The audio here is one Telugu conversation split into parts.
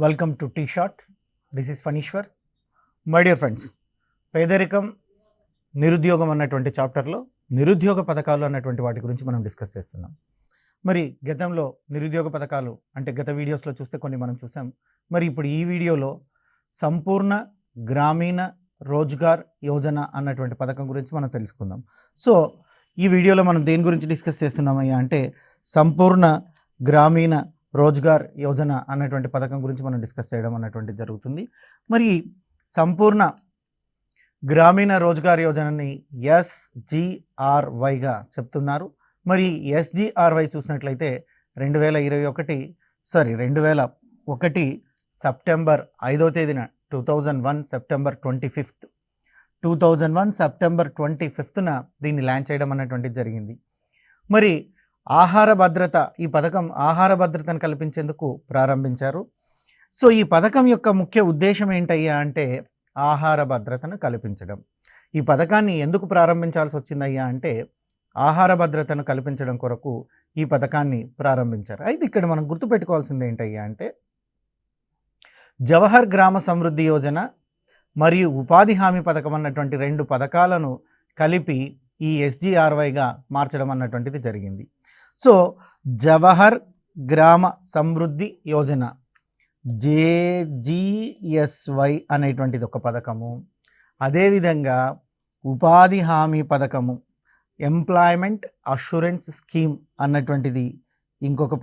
Welcome to T shot. This is Phaneeshwar. My dear friends, పేదరికం, నిరుద్యోగం అన్నటువంటి చాప్టర్లో నిరుద్యోగ పథకాలు అన్నటువంటి వాటి గురించి మనం డిస్కస్ చేస్తున్నాం. మరి గతంలో నిరుద్యోగ పథకాలు అంటే గత వీడియోస్లో చూస్తే కొన్ని మనం చూసాం. మరి ఇప్పుడు ఈ వీడియోలో సంపూర్ణ గ్రామీణ రోజ్గార్ యోజన అన్నటువంటి పథకం గురించి మనం తెలుసుకుందాం. సో ఈ వీడియోలో మనం దేని గురించి డిస్కస్ చేస్తున్నామయ్యా అంటే సంపూర్ణ గ్రామీణ రోజ్గార్ యోజన అన్నటువంటి పథకం గురించి మనం డిస్కస్ చేయడం అన్నటువంటి జరుగుతుంది. మరి సంపూర్ణ గ్రామీణ రోజ్గార్ యోజనని SGRYగా చెప్తున్నారు. మరి SGRY చూసినట్లయితే 2001 సెప్టెంబర్ 5వ తేదీన 2001 సెప్టెంబర్ 25న దీన్ని లాంచ్ చేయడం అన్నటువంటిది జరిగింది. మరి ఆహార భద్రత, ఈ పథకం ఆహార భద్రతను కల్పించేందుకు ప్రారంభించారు. సో ఈ పథకం యొక్క ముఖ్య ఉద్దేశం ఏంటయ్యా అంటే ఆహార భద్రతను కల్పించడం. ఈ పథకాన్ని ఎందుకు ప్రారంభించాల్సి వచ్చిందయ్యా అంటే ఆహార భద్రతను కల్పించడం కొరకు ఈ పథకాన్ని ప్రారంభించారు. అయితే ఇక్కడ మనం గుర్తుపెట్టుకోవాల్సింది ఏంటయ్యా అంటే జవహర్ గ్రామ సమృద్ధి యోజన మరియు ఉపాధి హామీ పథకం అన్నటువంటి రెండు పథకాలను కలిపి ఈ SGRYగా మార్చడం అన్నటువంటిది జరిగింది. సో జవహర్ గ్రామ సమృద్ధి యోజన JGSY అనేటువంటిది ఒక పథకము. అదేవిధంగా ఉపాధి హామీ పథకము ఎంప్లాయ్మెంట్ అష్యూరెన్స్ స్కీమ్ అన్నటువంటిది ఇంకొక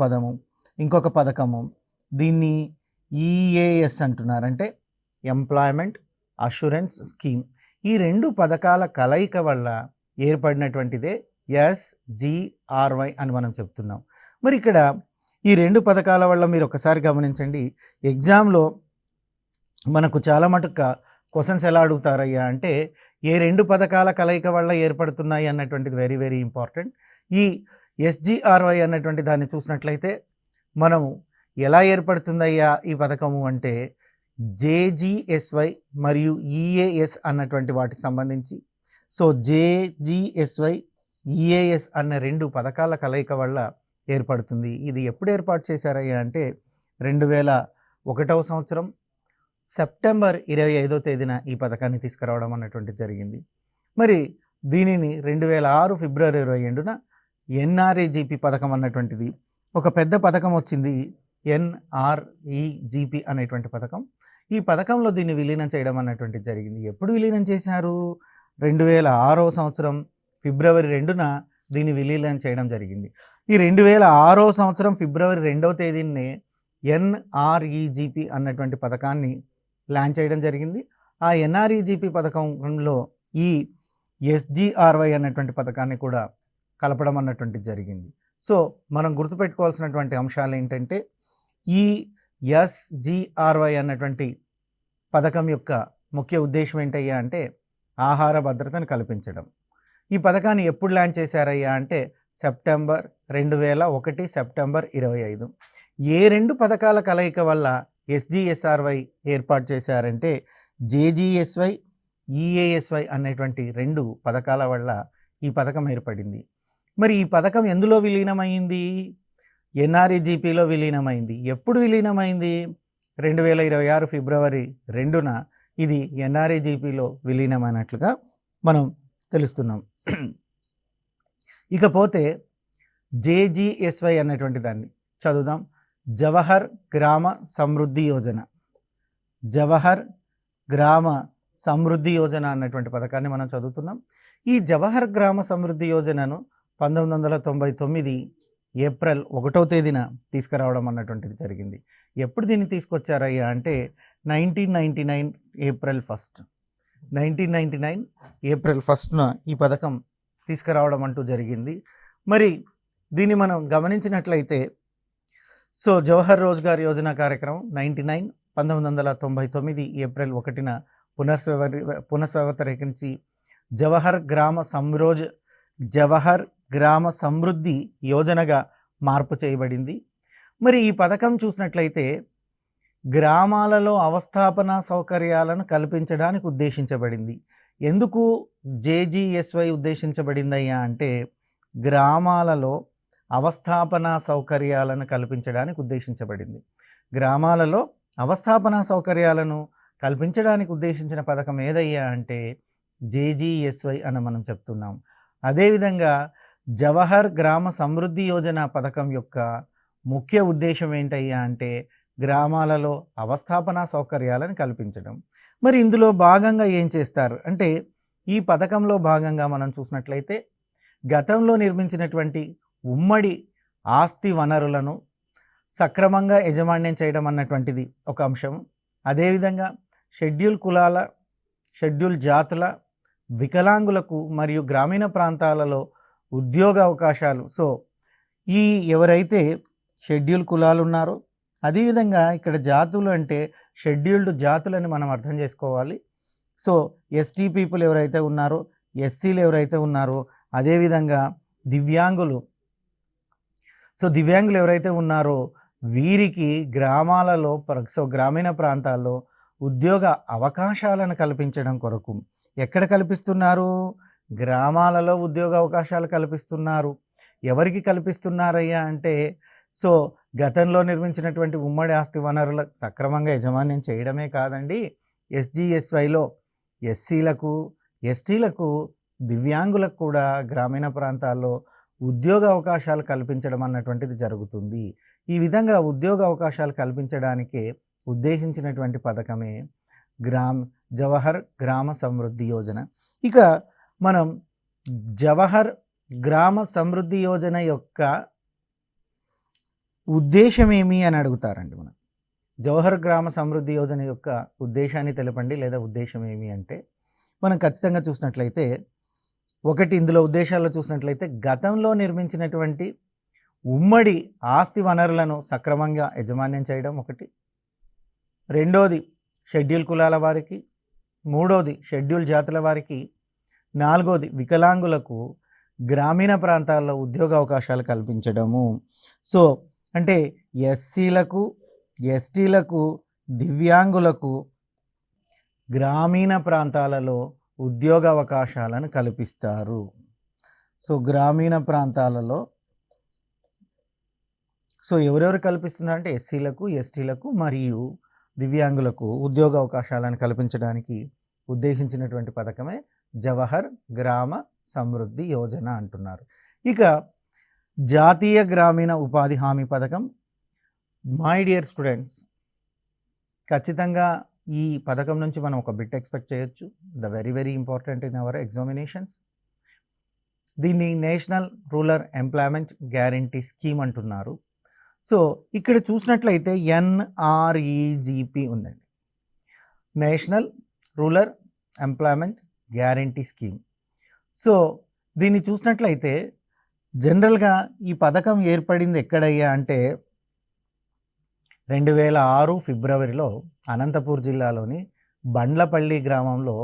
పథకము. దీన్ని EAS అంటున్నారు, అంటే ఎంప్లాయ్మెంట్ అష్యూరెన్స్ స్కీమ్. ఈ రెండు పథకాల కలయిక వల్ల ఏర్పడినటువంటిదే SGRY అని మనం చెప్తున్నాం. మరి ఇక్కడ ఈ రెండు పథకాల వల్ల మీరు ఒకసారి గమనించండి, ఎగ్జామ్లో మనకు చాలా మటుకు క్వశ్చన్స్ ఎలా అడుగుతారయ్యా అంటే ఏ రెండు పథకాల కలయిక వల్ల ఏర్పడుతున్నాయి అన్నటువంటిది వెరీ వెరీ ఇంపార్టెంట్. ఈ SGRY అన్నటువంటి దాన్ని చూసినట్లయితే మనము ఎలా ఏర్పడుతుందయ్యా ఈ పథకము అంటే JGSY మరియు EAS అన్నటువంటి వాటికి సంబంధించి. సో JGSY EAS అన్న రెండు పథకాల కలయిక వల్ల ఏర్పడుతుంది. ఇది ఎప్పుడు ఏర్పాటు చేశారయ్యా అంటే 2001 సంవత్సరం సెప్టెంబర్ 25వ తేదీన ఈ పథకాన్ని తీసుకురావడం అన్నటువంటి జరిగింది. మరి దీనిని 2006 ఫిబ్రవరి 22న NREGP పథకం అన్నటువంటిది ఒక పెద్ద పథకం వచ్చింది, NREGP అనేటువంటి పథకం. ఈ పథకంలో దీన్ని విలీనం చేయడం అన్నటువంటిది జరిగింది. ఎప్పుడు విలీనం చేశారు? 2006 సంవత్సరం ఫిబ్రవరి 2న దీన్ని విలీనం చేయడం జరిగింది. ఈ 2006 సంవత్సరం ఫిబ్రవరి 2వ తేదీనే NREGP అన్నటువంటి పథకాన్ని లాంచ్ చేయడం జరిగింది. ఆ NREGP పథకంలో ఈ SGRY అన్నటువంటి పథకాన్ని కూడా కలపడం అన్నటువంటిది జరిగింది. సో మనం గుర్తుపెట్టుకోవాల్సినటువంటి అంశాలు ఏంటంటే ఈ SGRY అన్నటువంటి పథకం యొక్క ముఖ్య ఉద్దేశం ఏంటయ్యా అంటే ఆహార భద్రతను కల్పించడం. ఈ పథకాన్ని ఎప్పుడు లాంచ్ చేశారయ్యా అంటే సెప్టెంబర్ 2001 సెప్టెంబర్ 25. ఏ రెండు పథకాల కలయిక వల్ల SGSRY ఏర్పాటు చేశారంటే JGSY EASY అనేటువంటి రెండు పథకాల వల్ల ఈ పథకం ఏర్పడింది. మరి ఈ పథకం ఎందులో విలీనమైంది? NREGPలో విలీనమైంది. ఎప్పుడు విలీనమైంది? 2026 ఫిబ్రవరి 2న ఇది NREGPలో విలీనమైనట్లుగా మనం తెలుస్తున్నాం. ఇకపోతే JGSY అన్నటువంటి దాన్ని చదువుదాం. జవహర్ గ్రామ సమృద్ధి యోజన. జవహర్ గ్రామ సమృద్ధి యోజన అన్నటువంటి పథకాన్ని మనం చదువుతున్నాం. ఈ జవహర్ గ్రామ సమృద్ధి యోజనను 1999 ఏప్రిల్ 1వ తేదీన తీసుకురావడం అన్నటువంటిది జరిగింది. ఎప్పుడు దీన్ని తీసుకొచ్చారయ్యా అంటే 1999 ఏప్రిల్ 1న ఈ పథకం తీసుకురావడం అంటూ జరిగింది. మరి దీన్ని మనం గమనించినట్లయితే సో జవహర్ రోజ్గార్ యోజన కార్యక్రమం 1999 ఏప్రిల్ 1న పునఃవ్యవస్థీకరించి జవహర్ గ్రామ సమృద్ధి యోజనగా మార్పు చేయబడింది. మరి ఈ పథకం చూసినట్లయితే గ్రామాలలో అవస్థాపన సౌకర్యాలను కల్పించడానికి ఉద్దేశించబడింది. ఎందుకు JGSY ఉద్దేశించబడిందయ్యా అంటే గ్రామాలలో అవస్థాపన సౌకర్యాలను కల్పించడానికి ఉద్దేశించబడింది. గ్రామాలలో అవస్థాపన సౌకర్యాలను కల్పించడానికి ఉద్దేశించిన పథకం ఏదయ్యా అంటే జేజీఎస్వై అని మనం చెప్తున్నాం. అదేవిధంగా జవహర్ గ్రామ సమృద్ధి యోజన పథకం యొక్క ముఖ్య ఉద్దేశం ఏంటయ్యా అంటే గ్రామాలలో అవస్థాపన సౌకర్యాలను కల్పించడం. మరి ఇందులో భాగంగా ఏం చేస్తారు అంటే ఈ పథకంలో భాగంగా మనం చూసినట్లయితే గతంలో నిర్మించినటువంటి ఉమ్మడి ఆస్తి వనరులను సక్రమంగా యాజమాన్యం చేయడం అన్నటువంటిది ఒక అంశం. అదేవిధంగా షెడ్యూల్ కులాల, షెడ్యూల్ జాతుల, వికలాంగులకు మరియు గ్రామీణ ప్రాంతాలలో ఉద్యోగ అవకాశాలు. సో ఈ ఎవరైతే షెడ్యూల్ కులాలు ఉన్నారో, అదేవిధంగా ఇక్కడ జాతులు అంటే షెడ్యూల్డ్ జాతులని మనం అర్థం చేసుకోవాలి. సో ఎస్టీ పీపుల్ ఎవరైతే ఉన్నారో, ఎస్సీలు ఎవరైతే ఉన్నారో, అదేవిధంగా దివ్యాంగులు. సో దివ్యాంగులు ఎవరైతే ఉన్నారో వీరికి గ్రామాలలో గ్రామీణ ప్రాంతాల్లో ఉద్యోగ అవకాశాలను కల్పించడం కొరకు ఎక్కడ కల్పిస్తున్నారు? గ్రామాలలో ఉద్యోగ అవకాశాలు కల్పిస్తున్నారు. ఎవరికి కల్పిస్తున్నారయ్యా అంటే సో గతంలో నిర్మించినటువంటి ఉమ్మడి ఆస్తి వనరుల సక్రమంగా యాజమాన్యం చేయడమే కాదండి, ఎస్జీఎస్వైలో ఎస్సీలకు, ఎస్టీలకు, దివ్యాంగులకు కూడా గ్రామీణ ప్రాంతాల్లో ఉద్యోగ అవకాశాలు కల్పించడం అన్నటువంటిది జరుగుతుంది. ఈ విధంగా ఉద్యోగ అవకాశాలు కల్పించడానికే ఉద్దేశించినటువంటి పథకమే జవహర్ గ్రామ సమృద్ధి యోజన. ఇక మనం జవహర్ గ్రామ సమృద్ధి యోజన యొక్క ఉద్దేశం ఏమి అని అడుగుతారండి. మనం జవహర్ గ్రామ సమృద్ధి యోజన యొక్క ఉద్దేశాన్ని తెలపండి లేదా ఉద్దేశం ఏమి అంటే మనం ఖచ్చితంగా చూసినట్లయితే ఒకటి ఇందులో ఉద్దేశాల్లో చూసినట్లయితే గతంలో నిర్మించినటువంటి ఉమ్మడి ఆస్తి వనరులను సక్రమంగా యాజమాన్యం చేయడం ఒకటి, రెండోది షెడ్యూల్ కులాల వారికి, మూడోది షెడ్యూల్ జాతుల వారికి, నాలుగోది వికలాంగులకు గ్రామీణ ప్రాంతాల్లో ఉద్యోగ అవకాశాలు కల్పించడము. సో అంటే ఎస్సీలకు, ఎస్టీలకు, దివ్యాంగులకు గ్రామీణ ప్రాంతాలలో ఉద్యోగ అవకాశాలను కల్పిస్తారు. సో గ్రామీణ ప్రాంతాలలో సో ఎవరెవరు కల్పిస్తున్నారంటే ఎస్సీలకు, ఎస్టీలకు మరియు దివ్యాంగులకు ఉద్యోగ అవకాశాలను కల్పించడానికి ఉద్దేశించినటువంటి పథకమే జవహర్ గ్రామ సమృద్ధి యోజన అంటున్నారు. ఇక జాతీయ గ్రామీణ ఉపాధి హామీ పథకం. మై డియర్ స్టూడెంట్స్, ఖచ్చితంగా ఈ పథకం నుంచి మనం ఒక బిట్ ఎక్స్పెక్ట్ చేయొచ్చు. The very very important in our examinations. దీన్ని national rural employment guarantee scheme అంటున్నారు. సో ఇక్కడ చూసినట్లయితే ఎన్ఆర్ఈజీపీ ఉందండి, national rural employment guarantee scheme. So దీన్ని చూసినట్లయితే జనరల్గా ఈ పథకం ఏర్పడింది ఎక్కడయ్యా అంటే 2006 ఫిబ్రవరిలో అనంతపూర్ జిల్లాలోని బండ్లపల్లి గ్రామంలో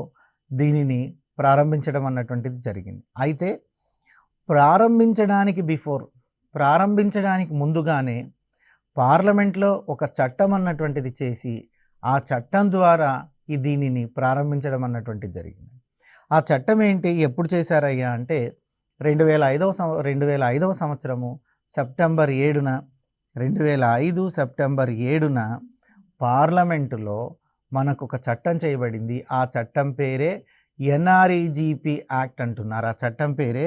దీనిని ప్రారంభించడం అన్నటువంటిది జరిగింది. అయితే ప్రారంభించడానికి ముందుగానే పార్లమెంట్లో ఒక చట్టం అన్నటువంటిది చేసి ఆ చట్టం ద్వారా దీనిని ప్రారంభించడం అన్నటువంటిది జరిగింది. ఆ చట్టం ఏంటి, ఎప్పుడు చేశారయ్యా అంటే 2005 సంవత్సరము సెప్టెంబర్ 7న 2005 సెప్టెంబర్ 7న పార్లమెంటులో మనకు ఒక చట్టం చేయబడింది. ఆ చట్టం పేరే ఎన్ఆర్ఈజీపీ యాక్ట్ అంటున్నారు. ఆ చట్టం పేరే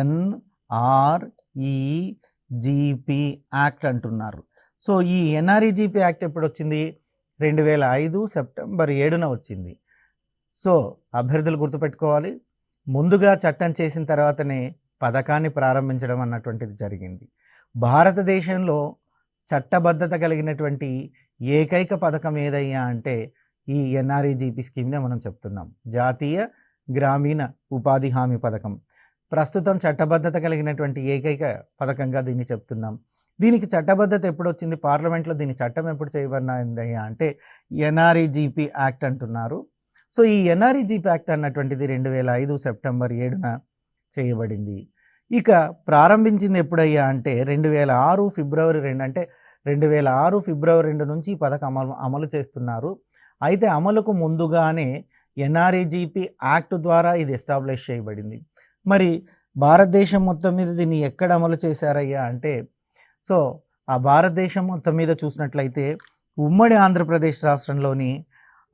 ఎన్ఆర్ఈజీపీ యాక్ట్ అంటున్నారు. సో ఈ ఎన్ఆర్ఈజీపీ యాక్ట్ ఎప్పుడు వచ్చింది? 2005 సెప్టెంబర్ 7న వచ్చింది. సో అభ్యర్థులు గుర్తుపెట్టుకోవాలి, ముందుగా చట్టం చేసిన తర్వాతనే పథకాన్ని ప్రారంభించడం అన్నటువంటిది జరిగింది. భారతదేశంలో చట్టబద్ధత కలిగినటువంటి ఏకైక పథకం ఏదయ్యా అంటే ఈ ఎన్ఆర్ఈజీపీ స్కీమ్నే మనం చెప్తున్నాం, జాతీయ గ్రామీణ ఉపాధి హామీ పథకం. ప్రస్తుతం చట్టబద్ధత కలిగినటువంటి ఏకైక పథకంగా దీన్ని చెప్తున్నాం. దీనికి చట్టబద్ధత ఎప్పుడు వచ్చింది? పార్లమెంట్లో దీని చట్టం ఎప్పుడు చేయబడినదయ్యా అంటే ఎన్ఆర్ఈజీపీ యాక్ట్ అంటున్నారు. సో ఈ ఎన్ఆర్ఈజీపీ యాక్ట్ అన్నటువంటిది 2005 సెప్టెంబర్ 7న చేయబడింది. ఇక ప్రారంభించింది ఎప్పుడయ్యా అంటే 2006 ఫిబ్రవరి 2, అంటే 2006 ఫిబ్రవరి 2 నుంచి ఈ పథకం అమలు చేస్తున్నారు. అయితే అమలుకు ముందుగానే ఎన్ఆర్ఈజీపీ యాక్ట్ ద్వారా ఇది ఎస్టాబ్లిష్ చేయబడింది. మరి భారతదేశం మొత్తం మీద దీన్ని ఎక్కడ అమలు చేశారయ్యా అంటే సో ఆ భారతదేశం మొత్తం మీద చూసినట్లయితే ఉమ్మడి ఆంధ్రప్రదేశ్ రాష్ట్రంలోని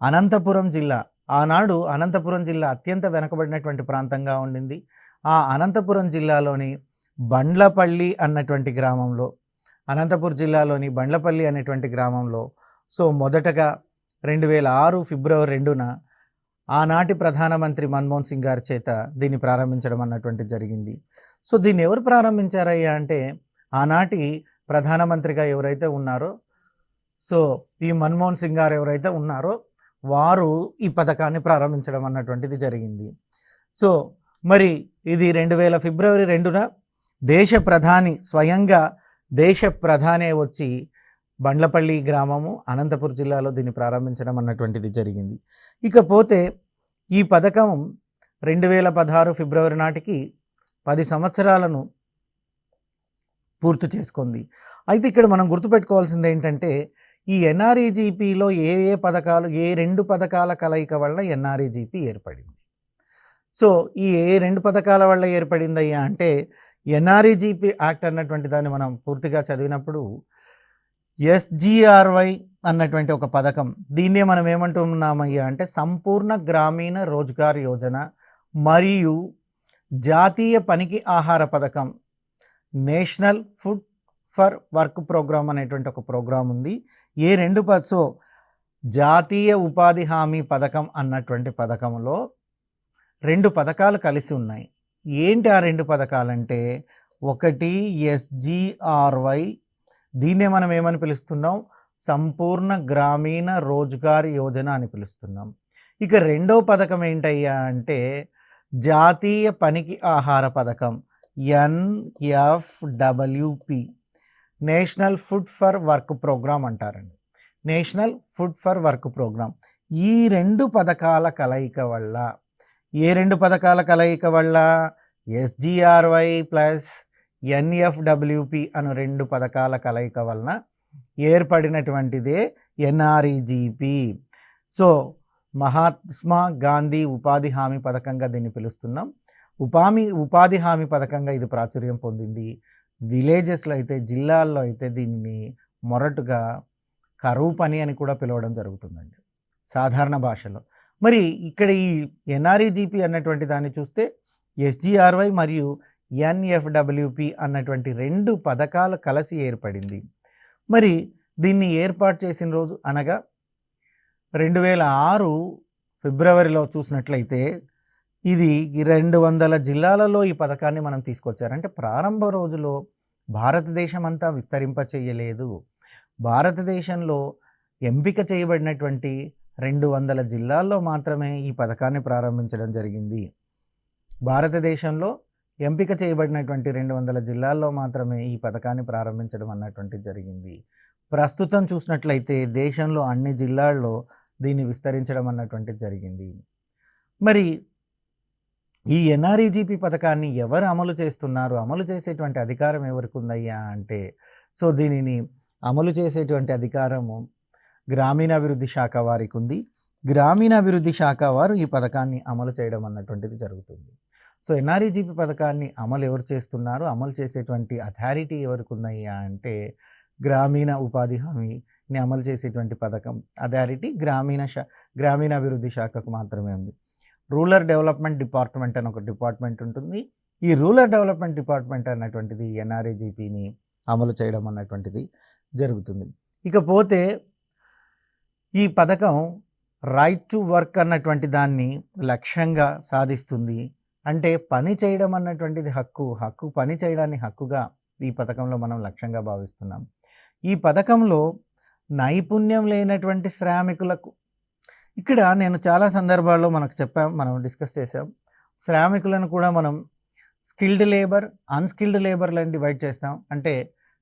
అనంతపురం జిల్లా, ఆనాడు అనంతపురం జిల్లా అత్యంత వెనుకబడినటువంటి ప్రాంతంగా ఉండింది. ఆ అనంతపురం జిల్లాలోని బండ్లపల్లి అన్నటువంటి గ్రామంలో, అనంతపురం జిల్లాలోని బండ్లపల్లి అనేటువంటి గ్రామంలో మొదటగా 2006 ఫిబ్రవరి 2న ఆనాటి ప్రధానమంత్రి మన్మోహన్ సింగ్ గారి చేత దీన్ని ప్రారంభించడం అన్నటువంటిది జరిగింది. దీన్ని ఎవరు ప్రారంభించారయ్యా అంటే, ఆనాటి ప్రధానమంత్రిగా ఎవరైతే ఉన్నారో, ఈ మన్మోహన్ సింగ్ గారు ఎవరైతే ఉన్నారో వారు ఈ పథకాన్ని ప్రారంభించడం అన్నటువంటిది జరిగింది. మరి ఇది 2000 ఫిబ్రవరి 2న దేశ ప్రధాని, స్వయంగా దేశ ప్రధానే వచ్చి బండ్లపల్లి గ్రామము అనంతపురం జిల్లాలో దీన్ని ప్రారంభించడం అన్నటువంటిది జరిగింది. ఇకపోతే ఈ పథకం 2016 ఫిబ్రవరి నాటికి 10 సంవత్సరాలను పూర్తి చేసుకుంది. అయితే ఇక్కడ మనం గుర్తుపెట్టుకోవాల్సింది ఏంటంటే, ఈ ఎన్ఆర్ఈజీపీలో ఏ పథకాలు, ఏ 2 పథకాల కలయిక వల్ల ఎన్ఆర్ఈజీపీ ఏర్పడింది. ఈ 2 పథకాల వల్ల ఏర్పడిందయ్యా అంటే, ఎన్ఆర్ఈజీపీ యాక్ట్ అన్నటువంటి దాన్ని మనం పూర్తిగా చదివినప్పుడు ఎస్జిఆర్వై అన్నటువంటి ఒక పథకం, దీన్నే మనం ఏమంటున్నామయ్యా అంటే సంపూర్ణ గ్రామీణ రోజ్గార్ యోజన మరియు జాతీయ పనికి ఆహార పథకం, national food for work programme అనేటువంటి ఒక ప్రోగ్రాం ఉంది. ఏ 2 జాతీయ ఉపాధి హామీ పథకం అన్నటువంటి పథకంలో 2 పథకాలు కలిసి ఉన్నాయి. ఏంటి ఆ 2 పథకాలంటే, ఒకటి ఎస్జిఆర్వై, దీన్నే మనం ఏమని పిలుస్తున్నాం, సంపూర్ణ గ్రామీణ రోజ్గార్ యోజన అని పిలుస్తున్నాం. ఇక రెండో పథకం ఏంటయ్యా అంటే జాతీయ పనికి ఆహార పథకం, NFWP, national food for work programme అంటారండి. National food for work programme. ఈ 2 పథకాల కలయిక వల్ల, ఏ 2 పథకాల కలయిక వల్ల, ఎస్జిఆర్వై ప్లస్ ఎన్ఎఫ్డబ్ల్యూపి అను 2 పథకాల కలయిక వలన ఏర్పడినటువంటిదే ఎన్ఆర్ఈజీపీ. మహాత్మా గాంధీ ఉపాధి హామీ పథకంగా దీన్ని పిలుస్తున్నాం. ఉపాధి హామీ పథకంగా ఇది ప్రాచుర్యం పొందింది. విలేజెస్లో అయితే, జిల్లాల్లో అయితే దీన్ని మొరటుగా కరువు పని అని కూడా పిలవడం జరుగుతుందండి సాధారణ భాషలో. మరి ఇక్కడ ఈ ఎన్ఆర్ఈజీపీ అన్నటువంటి దాన్ని చూస్తే ఎస్జిఆర్వై మరియు ఎన్ఎఫ్డబ్ల్యూపి అన్నటువంటి 2 పథకాలు కలిసి ఏర్పడింది. మరి దీన్ని ఏర్పాటు చేసిన రోజు అనగా 2006 ఫిబ్రవరిలో చూసినట్లయితే ఇది 200 జిల్లాలలో ఈ పథకాన్ని మనం తీసుకొచ్చారు. అంటే ప్రారంభ రోజులో భారతదేశం అంతా విస్తరింప చేయలేదు. భారతదేశంలో ఎంపిక చేయబడినటువంటి 200 జిల్లాల్లో మాత్రమే ఈ పథకాన్ని ప్రారంభించడం జరిగింది. భారతదేశంలో ఎంపిక చేయబడినటువంటి 200 జిల్లాల్లో మాత్రమే ఈ పథకాన్ని ప్రారంభించడం అన్నటువంటిది జరిగింది. ప్రస్తుతం చూసినట్లయితే దేశంలో అన్ని జిల్లాల్లో దీన్ని విస్తరించడం అన్నటువంటిది జరిగింది. మరి ఈ ఎన్ఆర్ఈజీపీ పథకాన్ని ఎవరు అమలు చేస్తున్నారు, అమలు చేసేటువంటి అధికారం ఎవరికి ఉందయ్యా అంటే, దీనిని అమలు చేసేటువంటి అధికారము గ్రామీణాభివృద్ధి శాఖ వారికి ఉంది. గ్రామీణాభివృద్ధి శాఖ వారు ఈ పథకాన్ని అమలు చేయడం అన్నటువంటిది జరుగుతుంది. ఎన్ఆర్ఈజీపీ పథకాన్ని అమలు ఎవరు చేస్తున్నారు, అమలు చేసేటువంటి అథారిటీ ఎవరికి ఉన్నాయా అంటే, గ్రామీణ ఉపాధి హామీని అమలు చేసేటువంటి పథకం అథారిటీ గ్రామీణాభివృద్ధి శాఖకు మాత్రమే ఉంది. రూరల్ డెవలప్మెంట్ డిపార్ట్మెంట్ అని ఒక డిపార్ట్మెంట్ ఉంటుంది. ఈ రూరల్ డెవలప్మెంట్ డిపార్ట్మెంట్ అన్నటువంటిది ఎన్ఆర్ఈజీపీని అమలు చేయడం అన్నటువంటిది జరుగుతుంది. ఇకపోతే ఈ పథకం రైట్ టు వర్క్ అన్నటువంటి దాన్ని లక్ష్యంగా సాధిస్తుంది. అంటే పని చేయడం అన్నటువంటిది హక్కు పని చేయడాన్ని హక్కుగా ఈ పథకంలో మనం లక్ష్యంగా భావిస్తున్నాం. ఈ పథకంలో నైపుణ్యం లేనటువంటి శ్రామికులకు, ఇక్కడ నేను చాలా సందర్భాల్లో మనం డిస్కస్ చేసాం. శ్రామికులను కూడా మనం స్కిల్డ్ లేబర్, అన్స్కిల్డ్ లేబర్లను డివైడ్ చేస్తాం. అంటే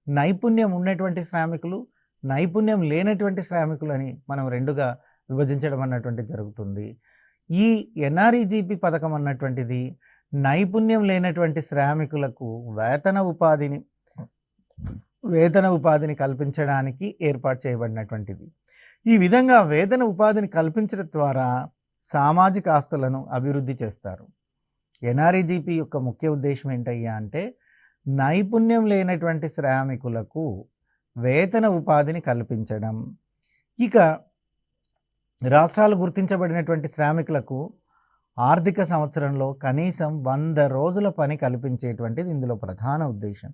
నైపుణ్యం ఉన్నటువంటి శ్రామికులు, నైపుణ్యం లేనటువంటి శ్రామికులు అని మనం 2గా విభజించడం అన్నటువంటిది జరుగుతుంది. ఈ ఎన్ఆర్ఈజీపీ పథకం అన్నటువంటిది నైపుణ్యం లేనటువంటి శ్రామికులకు వేతన ఉపాధిని కల్పించడానికి ఏర్పాటు చేయబడినటువంటిది. ఈ విధంగా వేతన ఉపాధిని కల్పించడం ద్వారా సామాజిక ఆస్తులను అభివృద్ధి చేస్తారు. ఎన్ఆర్ఈజీపీ యొక్క ముఖ్య ఉద్దేశం ఏంటయ్యా అంటే, నైపుణ్యం లేనటువంటి శ్రామికులకు వేతన ఉపాధిని కల్పించడం, ఇక రాష్ట్రాలు గుర్తించబడినటువంటి శ్రామికులకు ఆర్థిక సంవత్సరంలో కనీసం 100 రోజుల పని కల్పించేటువంటిది ఇందులో ప్రధాన ఉద్దేశం.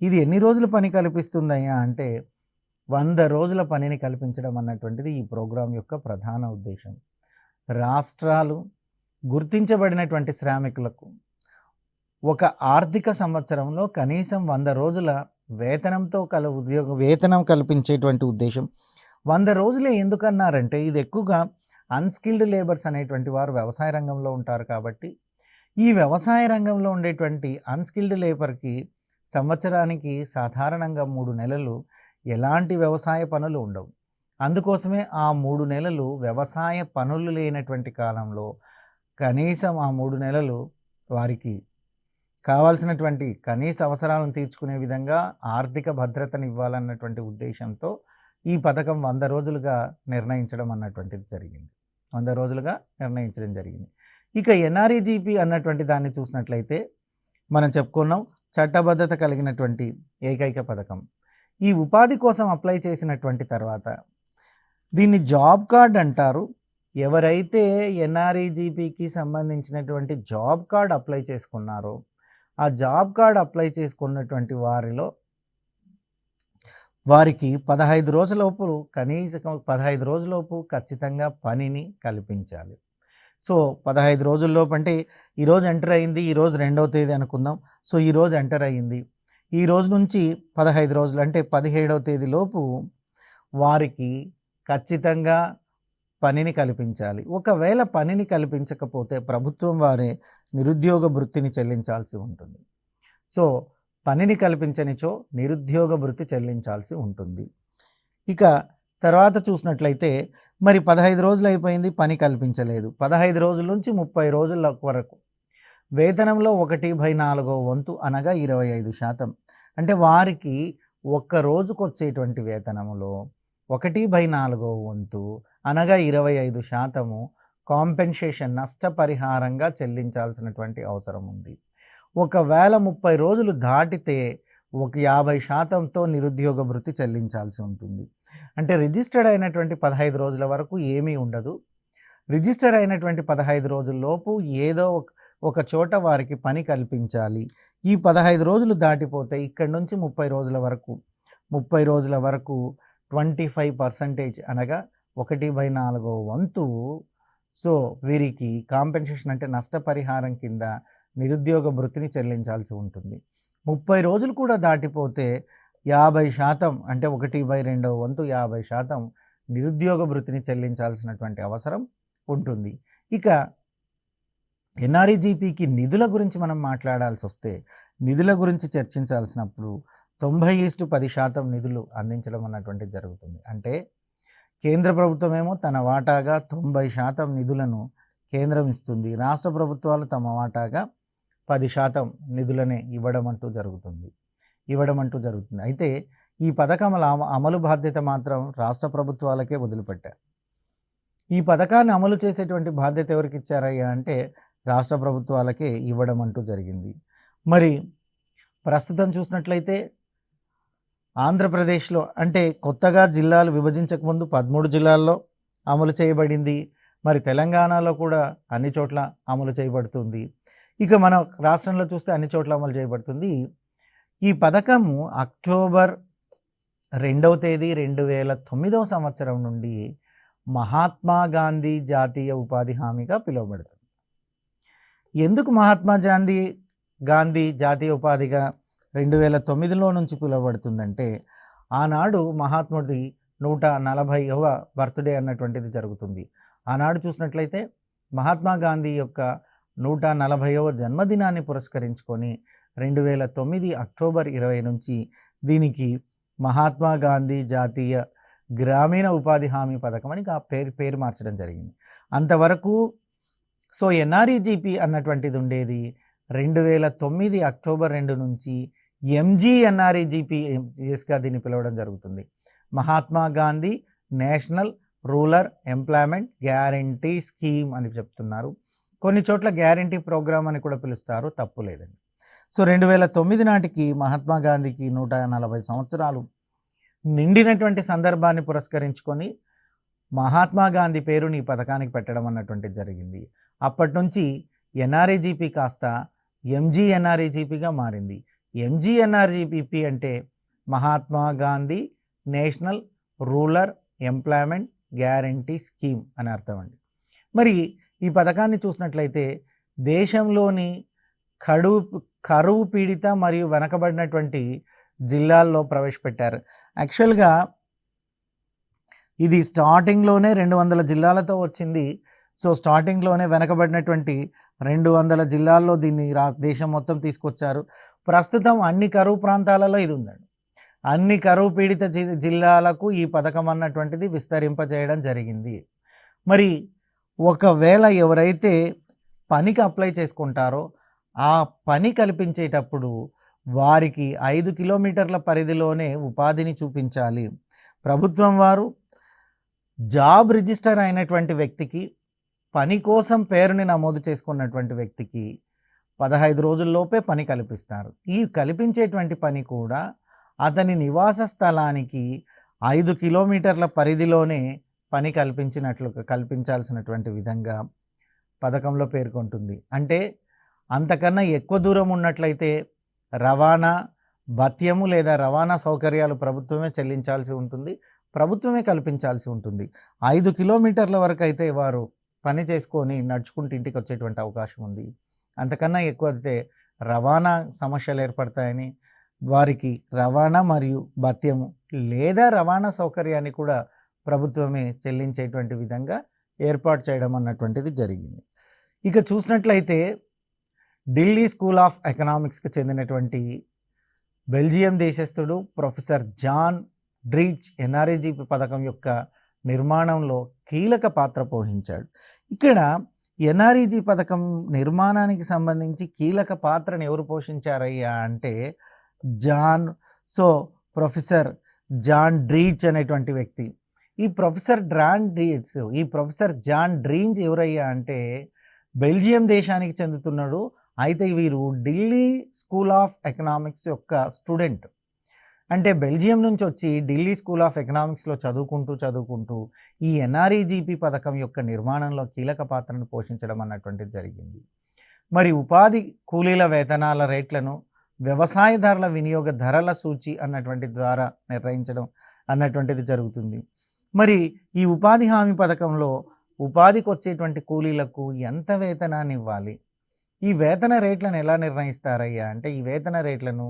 ఇది ఎన్ని రోజుల పని కల్పిస్తుందయ్యా అంటే 100 రోజుల పనిని కల్పించడం అన్నటువంటిది ఈ ప్రోగ్రాం యొక్క ప్రధాన ఉద్దేశం. రాష్ట్రాలు గుర్తించబడినటువంటి శ్రామికులకు ఒక ఆర్థిక సంవత్సరంలో కనీసం 100 రోజుల వేతనంతో వేతనం కల్పించేటువంటి ఉద్దేశం. 100 రోజులే ఎందుకన్నారంటే ఇది ఎక్కువగా అన్స్కిల్డ్ లేబర్స్ అనేటువంటి వారు వ్యవసాయ రంగంలో ఉంటారు కాబట్టి ఈ వ్యవసాయ రంగంలో ఉండేటువంటి అన్స్కిల్డ్ లేబర్కి సంవత్సరానికి సాధారణంగా 3 నెలలు ఎలాంటి వ్యవసాయ పనులు ఉండవు. అందుకోసమే ఆ 3 నెలలు వ్యవసాయ పనులు లేనటువంటి కాలంలో కనీసం ఆ 3 నెలలు వారికి కావాల్సినటువంటి కనీస అవసరాలను తీర్చుకునే విధంగా ఆర్థిక భద్రతను ఇవ్వాలన్నటువంటి ఉద్దేశంతో ఈ పథకం 100 రోజులుగా నిర్ణయించడం అన్నటువంటిది జరిగింది. 100 రోజులుగా నిర్ణయించడం జరిగింది. ఇక ఎన్ఆర్ఈజీపీ అన్నటువంటి దాన్ని చూసినట్లయితే మనం చెప్పుకున్నాం చట్టబద్ధత కలిగినటువంటి ఏకైక పథకం. ఈ ఉపాధి కోసం అప్లై చేసినటువంటి తర్వాత దీన్ని జాబ్ కార్డ్ అంటారు. ఎవరైతే ఎన్ఆర్ఈజీపీకి సంబంధించినటువంటి జాబ్ కార్డ్ అప్లై చేసుకున్నారో ఆ జాబ్ కార్డ్ అప్లై చేసుకున్నటువంటి వారికి 15 రోజులలోపు కనీసం 15 రోజులలోపు ఖచ్చితంగా పనిని కల్పించాలి. సో 15 రోజుల్లోపు అంటే ఈరోజు ఎంటర్ అయింది, ఈరోజు 2వ తేదీ అనుకుందాం. సో ఈరోజు ఎంటర్ అయ్యింది, ఈ రోజు నుంచి 15 రోజులు అంటే 17వ తేదీలోపు వారికి ఖచ్చితంగా పనిని కల్పించాలి. ఒకవేళ పనిని కల్పించకపోతే ప్రభుత్వం వారే నిరుద్యోగ భృతిని చెల్లించాల్సి ఉంటుంది. సో పనిని కల్పించనిచో నిరుద్యోగ భృతి చెల్లించాల్సి ఉంటుంది. ఇక తర్వాత చూసినట్లయితే మరి 15 రోజులు అయిపోయింది, పని కల్పించలేదు. 15 రోజుల నుంచి 30 రోజుల వరకు వేతనంలో 1/4 వంతు అనగా 25%. అంటే వారికి ఒక్క రోజుకు వచ్చేటువంటి వేతనములో 1/4 వంతు అనగా 25% కాంపెన్సేషన్ నష్టపరిహారంగా చెల్లించాల్సినటువంటి అవసరం ఉంది. ఒకవేళ 30 రోజులు దాటితే ఒక 50%తో నిరుద్యోగ భృతి చెల్లించాల్సి ఉంటుంది. అంటే రిజిస్టర్డ్ అయినటువంటి 15 రోజుల వరకు ఏమీ ఉండదు. రిజిస్టర్ అయినటువంటి 15 రోజుల్లోపు ఏదో ఒక చోట వారికి పని కల్పించాలి. ఈ 15 రోజులు దాటిపోతే ఇక్కడి నుంచి 30 రోజుల వరకు 25% అనగా 1/4 వంతు సో వీరికి కాంపెన్సేషన్ అంటే నష్టపరిహారం కింద నిరుద్యోగ భృతిని చెల్లించాల్సి ఉంటుంది. 30 రోజులు కూడా దాటిపోతే 50% అంటే 1/2 వంతు 50% నిరుద్యోగ భృతిని చెల్లించాల్సినటువంటి అవసరం ఉంటుంది. ఇక ఎన్ఆర్ఈజీపీకి నిధుల గురించి మనం మాట్లాడాల్సి వస్తే నిధుల గురించి చర్చించాల్సినప్పుడు 90:10% నిధులు అందించడం అన్నటువంటిది జరుగుతుంది. అంటే కేంద్ర ప్రభుత్వం ఏమో తన వాటాగా 90% నిధులను కేంద్రం ఇస్తుంది. రాష్ట్ర ప్రభుత్వాలు తమ వాటాగా 10% నిధులనే ఇవ్వడం అంటూ జరుగుతుంది. అయితే ఈ పథకం అమలు బాధ్యత మాత్రం రాష్ట్ర ప్రభుత్వాలకే వదిలిపెట్టారు. ఈ పథకాన్ని అమలు చేసేటువంటి బాధ్యత ఎవరికి ఇచ్చారయ్యా అంటే రాష్ట్ర ప్రభుత్వాలకే ఇవ్వడం అంటూ జరిగింది. మరి ప్రస్తుతం చూసినట్లయితే ఆంధ్రప్రదేశ్లో అంటే కొత్తగా జిల్లాలు విభజించకముందు 13 జిల్లాల్లో అమలు చేయబడింది. మరి తెలంగాణలో కూడా అన్ని చోట్ల అమలు చేయబడుతుంది. ఇక మన రాష్ట్రంలో చూస్తే అన్ని చోట్ల అమలు చేయబడుతుంది. ఈ పథకము అక్టోబర్ 2వ తేదీ 2009వ సంవత్సరం నుండి మహాత్మా గాంధీ జాతీయ ఉపాధి హామీగా పిలువబడుతుంది. ఎందుకు మహాత్మా గాంధీ జాతీయ ఉపాధిగా 2009లో నుంచి పిలువబడుతుందంటే ఆనాడు మహాత్ముడి 140వ బర్త్డే అన్నటువంటిది జరుగుతుంది. ఆనాడు చూసినట్లయితే మహాత్మా గాంధీ యొక్క 140వ జన్మదినాన్ని పురస్కరించుకొని 2009 అక్టోబర్ 20 నుంచి దీనికి మహాత్మా గాంధీ జాతీయ గ్రామీణ ఉపాధి హామీ పథకం అని పేరు మార్చడం జరిగింది. అంతవరకు సో ఎన్ఆర్ఈజీపీ అన్నటువంటిది ఉండేది 2009 అక్టోబర్ 2 నుంచి ఎంజీఎన్ఆర్ఈజీపీఎస్గా దీన్ని పిలవడం జరుగుతుంది. Mahatma Gandhi national rural employment guarantee scheme అని చెప్తున్నారు. కొన్ని చోట్ల గ్యారంటీ ప్రోగ్రామ్ అని కూడా పిలుస్తారు, తప్పు లేదండి. సో 2009 నాటికి మహాత్మా గాంధీకి 140 సంవత్సరాలు నిండినటువంటి సందర్భాన్ని పురస్కరించుకొని మహాత్మా గాంధీ పేరుని ఈ పథకానికి పెట్టడం అన్నటువంటిది జరిగింది. అప్పటి నుంచి ఎన్ఆర్ఈజీపీ కాస్త ఎంజీఎన్ఆర్ఈజీపీగా మారింది. ఎంజీఎన్ఆర్ఈజీపీ అంటే Mahatma Gandhi national rural employment guarantee scheme అని అర్థం అండి. మరి ఈ పథకాన్ని చూసినట్లయితే దేశంలోని కరువు పీడిత మరియు వెనకబడినటువంటి జిల్లాల్లో ప్రవేశపెట్టారు. యాక్చువల్గా ఇది స్టార్టింగ్లోనే 200 జిల్లాలతో వచ్చింది. సో స్టార్టింగ్లోనే వెనకబడినటువంటి 200 జిల్లాల్లో దీన్ని దేశం మొత్తం తీసుకొచ్చారు. ప్రస్తుతం అన్ని కరువు ప్రాంతాలలో ఇది ఉందండి. అన్ని కరువు పీడిత జిల్లాలకు ఈ పథకం అన్నటువంటిది విస్తరింపజేయడం జరిగింది. మరి ఒకవేళ ఎవరైతే పనికి అప్లై చేసుకుంటారో ఆ పని కల్పించేటప్పుడు వారికి 5 కిలోమీటర్ల పరిధిలోనే ఉపాధిని చూపించాలి. ప్రభుత్వం వారు జాబ్ రిజిస్టర్ అయినటువంటి వ్యక్తికి, పని కోసం పేరుని నమోదు చేసుకున్నటువంటి వ్యక్తికి 15 రోజుల్లోపే పని కల్పిస్తారు. ఈ కల్పించేటువంటి పని కూడా అతని నివాస స్థలానికి 5 కిలోమీటర్ల పరిధిలోనే పని కల్పించాల్సినటువంటి విధంగా పథకంలో పేర్కొంటుంది. అంటే అంతకన్నా ఎక్కువ దూరం ఉన్నట్లయితే రవాణా భత్యము లేదా రవాణా సౌకర్యాలు ప్రభుత్వమే చెల్లించాల్సి ఉంటుంది, ప్రభుత్వమే కల్పించాల్సి ఉంటుంది. 5 కిలోమీటర్ల వరకు అయితే వారు పని చేసుకొని నడుచుకుంటూ ఇంటికి వచ్చేటువంటి అవకాశం ఉంది. అంతకన్నా ఎక్కువ అయితే రవాణా సమస్యలు ఏర్పడతాయని వారికి రవాణా మరియు భత్యము లేదా రవాణా సౌకర్యాన్ని కూడా ప్రభుత్వమే చెల్లించేటువంటి విధంగా ఏర్పాటు చేయడం అన్నటువంటిది జరిగింది. ఇక చూసినట్లయితే ఢిల్లీ స్కూల్ ఆఫ్ ఎకనామిక్స్కి చెందినటువంటి బెల్జియం దేశస్థుడు ప్రొఫెసర్ జాన్ డ్రీచ్ ఎన్ఆర్ఈజీపీ పథకం యొక్క నిర్మాణంలో కీలక పాత్ర పోషించాడు. ఇక్కడ ఎన్ఆర్ఈజీ పథకం నిర్మాణానికి సంబంధించి కీలక పాత్రను ఎవరు పోషించారయ్యా అంటే ప్రొఫెసర్ జాన్ డ్రీచ్ అనేటువంటి వ్యక్తి. ఈ ప్రొఫెసర్ జాన్ డ్రీచ్ ఎవరయ్యా అంటే బెల్జియం దేశానికి చెందుతున్నాడు. అయితే వీరు ఢిల్లీ స్కూల్ ఆఫ్ ఎకనామిక్స్ యొక్క స్టూడెంట్. అంటే బెల్జియం నుంచి వచ్చి ఢిల్లీ స్కూల్ ఆఫ్ ఎకనామిక్స్లో చదువుకుంటూ ఈ ఎన్ఆర్ఈజీపీ పథకం యొక్క నిర్మాణంలో కీలక పాత్రను పోషించడం అన్నటువంటిది జరిగింది. మరి ఉపాధి కూలీల వేతనాల రేట్లను వ్యవసాయదారుల వినియోగ ధరల సూచి అన్నటువంటి ద్వారా నిర్ణయించడం అన్నటువంటిది జరుగుతుంది. మరి ఈ ఉపాధి హామీ పథకంలో ఉపాధికి వచ్చేటువంటి కూలీలకు ఎంత వేతనాన్ని ఇవ్వాలి, ఈ వేతన రేట్లను ఎలా నిర్ణయిస్తారయ్యా అంటే ఈ వేతన రేట్లను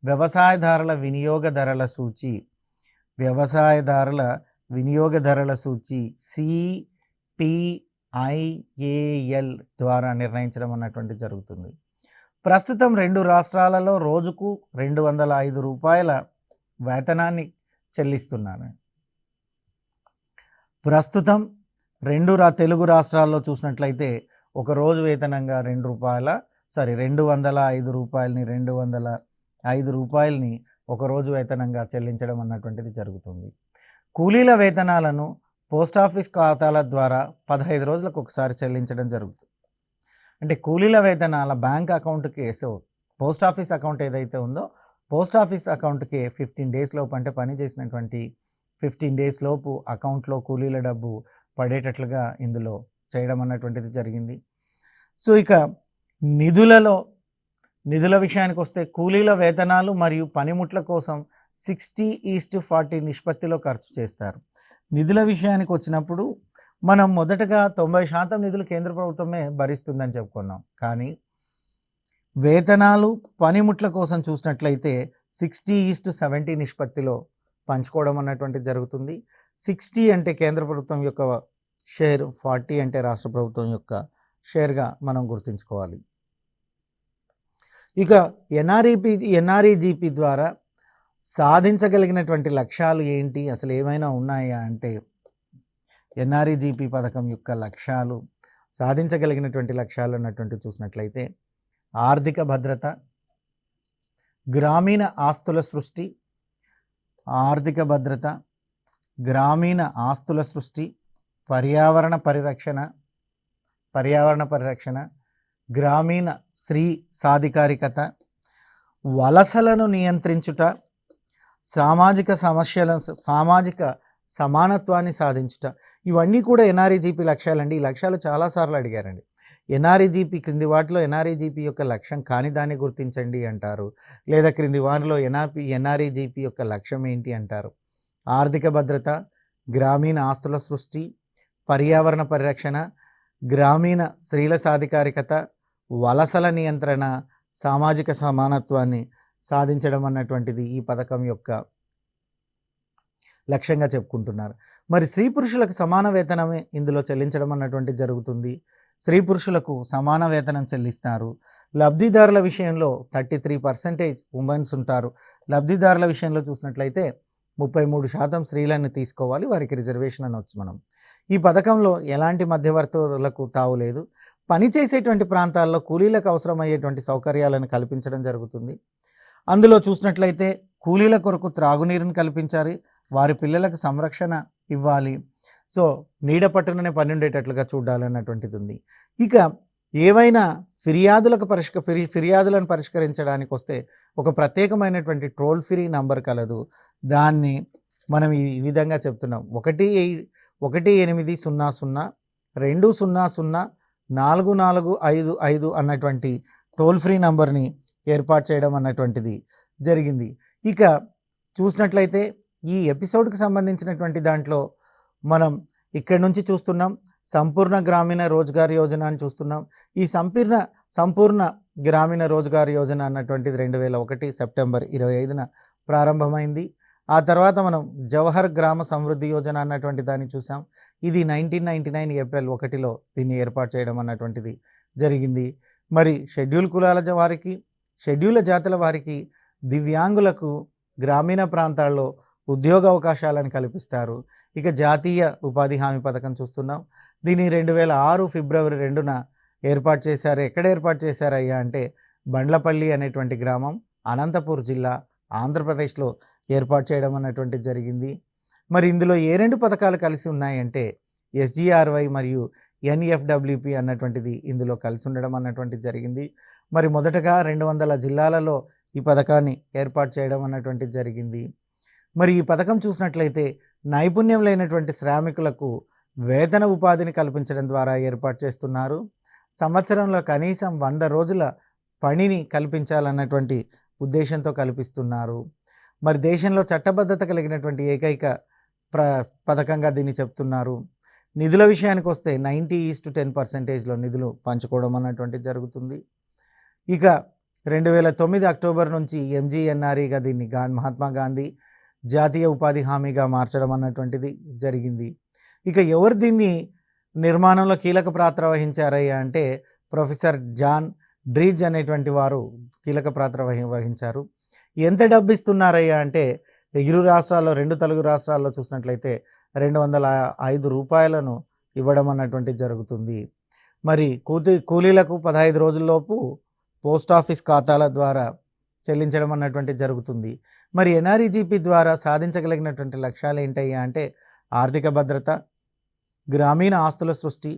వ్యవసాయదారుల వినియోగ ధరల సూచి CPIAL ద్వారా నిర్ణయించడం అన్నటువంటి జరుగుతుంది. ప్రస్తుతం 2 రాష్ట్రాలలో రోజుకు 205 రూపాయల వేతనాన్ని చెల్లిస్తున్నారు. ప్రస్తుతం తెలుగు రాష్ట్రాల్లో చూసినట్లయితే ఒక రోజు వేతనంగా 205 రూపాయలని ఒక రోజు వేతనంగా చెల్లించడం అన్నటువంటిది జరుగుతుంది. కూలీల వేతనాలను పోస్టాఫీస్ ఖాతాల ద్వారా 15 రోజులకు ఒకసారి చెల్లించడం జరుగుతుంది. అంటే కూలీల వేతనాల బ్యాంక్ అకౌంట్కి పోస్ట్ ఆఫీస్ అకౌంట్ ఏదైతే ఉందో పోస్ట్ ఆఫీస్ అకౌంట్కి 15 డేస్ లోపు, అంటే పని చేసినటువంటి 15 డేస్ లోపు అకౌంట్లో కూలీల డబ్బు పడేటట్లుగా ఇందులో చేయడం అన్నటువంటిది జరిగింది. సో ఇక నిధుల విషయానికి వస్తే కూలీల వేతనాలు మరియు పనిముట్ల కోసం 60:40 నిష్పత్తిలో ఖర్చు చేస్తారు. నిధుల విషయానికి వచ్చినప్పుడు మనం మొదటగా 90% నిధులు కేంద్ర ప్రభుత్వమే భరిస్తుందని చెప్పుకున్నాం. కానీ వేతనాలు పనిముట్ల కోసం చూసినట్లయితే 60:70 నిష్పత్తిలో పంచుకోవడం అన్నటువంటిది జరుగుతుంది. 60 అంటే కేంద్ర ప్రభుత్వం యొక్క షేర్, 40 అంటే రాష్ట్ర ప్రభుత్వం యొక్క షేర్గా మనం గుర్తుంచుకోవాలి. ఇక ఎన్ఆర్ఈజీపీ ద్వారా సాధించగలిగినటువంటి లక్ష్యాలు ఏంటి, అసలు ఏమైనా ఉన్నాయా అంటే ఎన్ఆర్ఈజీపీ పథకం యొక్క లక్ష్యాలు, సాధించగలిగినటువంటి లక్ష్యాలు అన్నటువంటి చూసినట్లయితే ఆర్థిక భద్రత, గ్రామీణ ఆస్తుల సృష్టి, పర్యావరణ పరిరక్షణ, గ్రామీణ స్త్రీ సాధికారికత, వలసలను నియంత్రించుట, సామాజిక సమానత్వాన్ని సాధించుట, ఇవన్నీ కూడా ఎన్ఆర్ఈజీపీ లక్ష్యాలండి. ఈ లక్ష్యాలు చాలాసార్లు అడిగారండి. ఎన్ఆర్ఈజీపీ క్రింది వాటిలో ఎన్ఆర్ఈజీపీ యొక్క లక్ష్యం కాని దాన్ని గుర్తించండి అంటారు, లేదా క్రింది వారిలో ఎన్ఆర్ఈజీపీ యొక్క లక్ష్యం ఏంటి అంటారు. ఆర్థిక భద్రత, గ్రామీణ ఆస్తుల సృష్టి, పర్యావరణ పరిరక్షణ, గ్రామీణ స్త్రీల సాధికారికత, వలసల నియంత్రణ, సామాజిక సమానత్వాన్ని సాధించడం అన్నటువంటిది ఈ పథకం యొక్క లక్ష్యంగా చెప్పుకుంటున్నారు. మరి స్త్రీ పురుషులకు సమాన వేతనమే ఇందులో చెల్లించడం అన్నటువంటిది జరుగుతుంది. స్త్రీ పురుషులకు సమాన వేతనం చెల్లిస్తారు. లబ్ధిదారుల విషయంలో 33% ఉమెన్స్ ఉంటారు. లబ్ధిదారుల విషయంలో చూసినట్లయితే 33% స్త్రీలను తీసుకోవాలి, వారికి రిజర్వేషన్ అనవచ్చు మనం. ఈ పథకంలో ఎలాంటి మధ్యవర్తులకు తావు లేదు. పనిచేసేటువంటి ప్రాంతాల్లో కూలీలకు అవసరమయ్యేటువంటి సౌకర్యాలను కల్పించడం జరుగుతుంది. అందులో చూసినట్లయితే కూలీల కొరకు త్రాగునీరుని కల్పించాలి, వారి పిల్లలకు సంరక్షణ ఇవ్వాలి, సో నీడ పట్టుననే పని ఉండేటట్లుగా చూడాలన్నటువంటిది ఉంది. ఇక ఏవైనా ఫిర్యాదులను పరిష్కరించడానికి వస్తే ఒక ప్రత్యేకమైనటువంటి టోల్ ఫ్రీ నంబర్ కలదు. దాన్ని మనం ఈ విధంగా చెప్తున్నాం, 1-800-200-4455 అన్నటువంటి టోల్ ఫ్రీ నంబర్ని ఏర్పాటు చేయడం అన్నటువంటిది జరిగింది. ఇక చూసినట్లయితే ఈ ఎపిసోడ్కి సంబంధించినటువంటి దాంట్లో మనం ఇక్కడ నుంచి చూస్తున్నాం సంపూర్ణ గ్రామీణ రోజ్గార్ యోజన అని చూస్తున్నాం. ఈ సంపూర్ణ గ్రామీణ రోజ్గార్ యోజన అన్నటువంటిది 2001 సెప్టెంబర్ 25న ప్రారంభమైంది. ఆ తర్వాత మనం జవహర్ గ్రామ సమృద్ధి యోజన అన్నటువంటి దాన్ని చూసాం. ఇది 1999 ఏప్రిల్ 1లో దీన్ని ఏర్పాటు చేయడం అన్నటువంటిది జరిగింది. మరి షెడ్యూల్ కులాల వారికి, షెడ్యూల్ జాతుల వారికి, దివ్యాంగులకు గ్రామీణ ప్రాంతాల్లో ఉద్యోగ అవకాశాలను కల్పిస్తారు. ఇక జాతీయ ఉపాధి హామీ పథకం చూస్తున్నాం. దీన్ని 2006 ఫిబ్రవరి 2న ఏర్పాటు చేశారు. ఎక్కడ ఏర్పాటు చేశారయ్యా అంటే బండ్లపల్లి అనేటువంటి గ్రామం, అనంతపూర్ జిల్లా, ఆంధ్రప్రదేశ్లో ఏర్పాటు చేయడం అన్నటువంటిది జరిగింది. మరి ఇందులో ఏ రెండు పథకాలు కలిసి ఉన్నాయంటే SGRY మరియు NFWP అన్నటువంటిది ఇందులో కలిసి ఉండడం అన్నటువంటిది జరిగింది. మరి మొదటగా 200 జిల్లాలలో ఈ పథకాన్ని ఏర్పాటు చేయడం అన్నటువంటిది జరిగింది. మరి ఈ పథకం చూసినట్లయితే నైపుణ్యం లేనటువంటి శ్రామికులకు వేతన ఉపాధిని కల్పించడం ద్వారా ఏర్పాటు చేస్తున్నారు. సంవత్సరంలో కనీసం 100 రోజుల పనిని కల్పించాలన్నటువంటి ఉద్దేశంతో కల్పిస్తున్నారు. మరి దేశంలో చట్టబద్ధత కలిగినటువంటి ఏకైక పథకంగా దీన్ని చెప్తున్నారు. నిధుల విషయానికి వస్తే 90:10% నిధులు పంచుకోవడం అన్నటువంటిది జరుగుతుంది. ఇక 2009 అక్టోబర్ నుంచి MGNREగా దీన్ని మహాత్మా గాంధీ జాతీయ ఉపాధి హామీగా మార్చడం అన్నటువంటిది జరిగింది. ఇక ఎవరు దీన్ని నిర్మాణంలో కీలక పాత్ర వహించారయ్యా అంటే ప్రొఫెసర్ జాన్ డ్రీడ్జ్ అనేటువంటి వారు కీలక పాత్ర వహించారు. ఎంత డబ్బు ఇస్తున్నారయ్యా అంటే ఇరు రాష్ట్రాల్లో, 2 తెలుగు రాష్ట్రాల్లో చూసినట్లయితే 205 రూపాయలను ఇవ్వడం అన్నటువంటిది జరుగుతుంది. మరి కూలీలకు 15 రోజుల్లోపు పోస్ట్ ఆఫీస్ ఖాతాల ద్వారా చెల్లించడం అన్నటువంటిది జరుగుతుంది. మరి NREGP ద్వారా సాధించగలిగినటువంటి లక్ష్యాలు ఏంటయ్యా అంటే ఆర్థిక భద్రత, గ్రామీణ ఆస్తుల సృష్టి,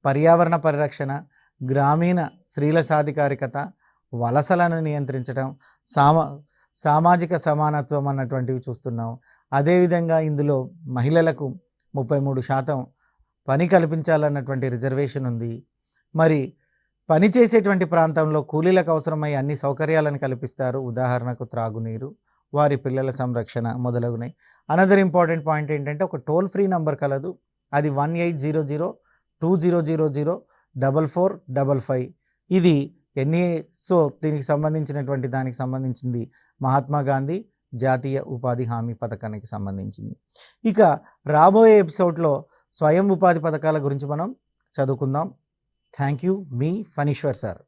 పర్యావరణ పరిరక్షణ, గ్రామీణ స్త్రీల సాధికారికత, వలసలను నియంత్రించడం, సామాజిక సమానత్వం అన్నటువంటివి చూస్తున్నాం. అదేవిధంగా ఇందులో మహిళలకు 33% పని కల్పించాలన్నటువంటి రిజర్వేషన్ ఉంది. మరి పని చేసేటువంటి ప్రాంతంలో కూలీలకు అవసరమయ్యే అన్ని సౌకర్యాలను కల్పిస్తారు. ఉదాహరణకు త్రాగునీరు, వారి పిల్లల సంరక్షణ మొదలగునవి. అనదర్ ఇంపార్టెంట్ పాయింట్ ఏంటంటే ఒక టోల్ ఫ్రీ నంబర్ కలదు, అది 1800-2000-4455. ఇది సో దీనికి సంబంధించినటువంటి దానికి సంబంధించింది మహాత్మా గాంధీ జాతీయ ఉపాధి హామీ పథకానికి సంబంధించింది. ఇక రాబోయే ఎపిసోడ్లో స్వయం ఉపాధి పథకాల గురించి మనం చదువుకుందాం. థ్యాంక్ యూ, మీ ఫణీశ్వర్ సార్.